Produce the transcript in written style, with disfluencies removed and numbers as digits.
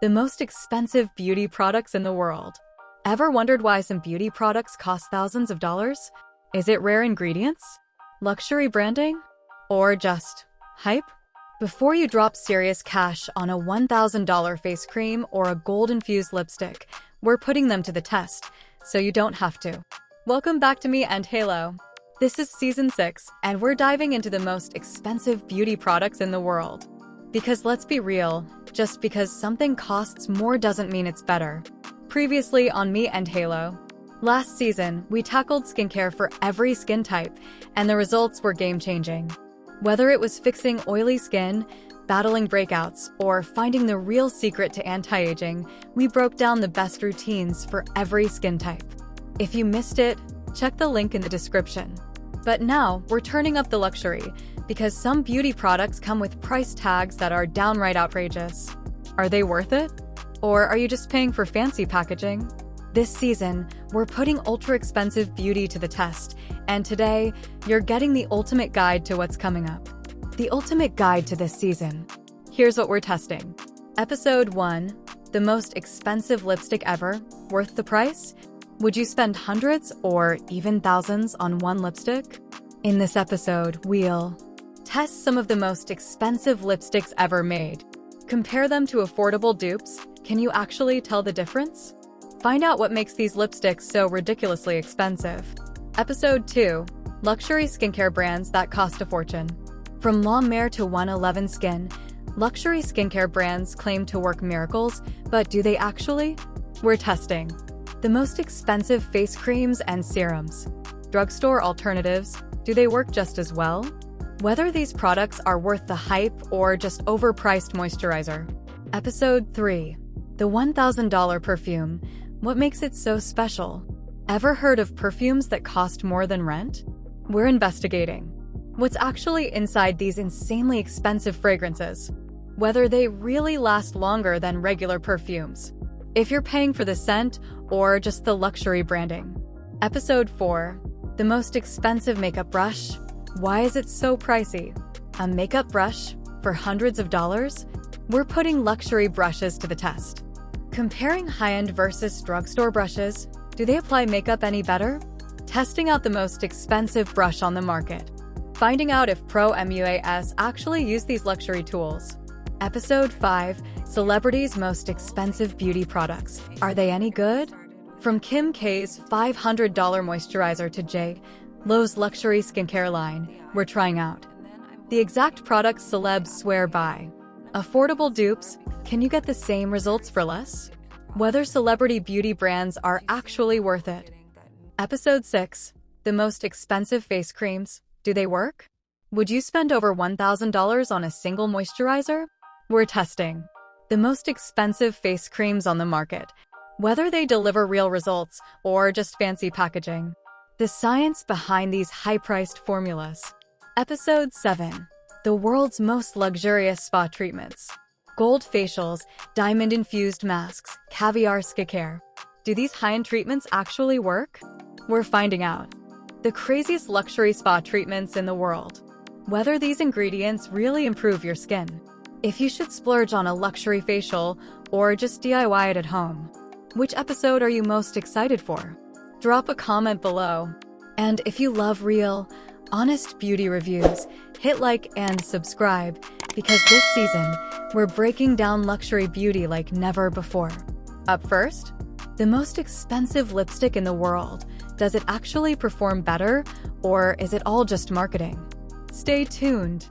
the most expensive beauty products in the world. Ever wondered why some beauty products cost thousands of dollars? Is it rare ingredients, luxury branding, or just hype? Before you drop serious cash on a $1,000 face cream or a gold-infused lipstick, we're putting them to the test, so you don't have to. Welcome back to me and Halo. This is Season 6, and we're diving into the most expensive beauty products in the world. Because let's be real, just because something costs more doesn't mean it's better. Previously on Me and Halo. Last season, we tackled skincare for every skin type, and the results were game-changing. Whether it was fixing oily skin, battling breakouts, or finding the real secret to anti-aging, we broke down the best routines for every skin type. If you missed it, check the link in the description. But now, we're turning up the luxury, because some beauty products come with price tags that are downright outrageous. Are they worth it? Or are you just paying for fancy packaging? This season, we're putting ultra-expensive beauty to the test, and today, you're getting the ultimate guide to what's coming up. The ultimate guide to this season. Here's what we're testing. Episode 1. The most expensive lipstick ever, worth the price? Would you spend hundreds or even thousands on one lipstick? In this episode, we'll test some of the most expensive lipsticks ever made. Compare them to affordable dupes. Can you actually tell the difference? Find out what makes these lipsticks so ridiculously expensive. Episode 2. Luxury skincare brands that cost a fortune. From La Mer to 111 Skin, luxury skincare brands claim to work miracles, but do they actually? We're testing the most expensive face creams and serums. Drugstore alternatives, do they work just as well? Whether these products are worth the hype or just overpriced moisturizer. Episode 3. The $1,000 perfume. What makes it so special? Ever heard of perfumes that cost more than rent? We're investigating what's actually inside these insanely expensive fragrances. Whether they really last longer than regular perfumes. If you're paying for the scent or just the luxury branding. Episode 4. The most expensive makeup brush. Why is it so pricey? A makeup brush for hundreds of dollars? We're putting luxury brushes to the test. Comparing high-end versus drugstore brushes, do they apply makeup any better? Testing out the most expensive brush on the market. Finding out if pro MUAs actually use these luxury tools. Episode 5. Celebrities' most expensive beauty products. Are they any good? From Kim K's $500 moisturizer to J. Lo's luxury skincare line, we're trying out the exact products celebs swear by. Affordable dupes, can you get the same results for less? Whether celebrity beauty brands are actually worth it. Episode 6. The most expensive face creams. Do they work? Would you spend over $1,000 on a single moisturizer? We're testing the most expensive face creams on the market. Whether they deliver real results or just fancy packaging. The science behind these high-priced formulas. Episode 7. The world's most luxurious spa treatments. Gold facials, diamond-infused masks, caviar skincare. Do these high-end treatments actually work? We're finding out. The craziest luxury spa treatments in the world. Whether these ingredients really improve your skin. If you should splurge on a luxury facial or just DIY it at home. Which episode are you most excited for? Drop a comment below. And if you love real, honest beauty reviews, hit like and subscribe, because this season, we're breaking down luxury beauty like never before. Up first, the most expensive lipstick in the world. Does it actually perform better, or is it all just marketing? Stay tuned.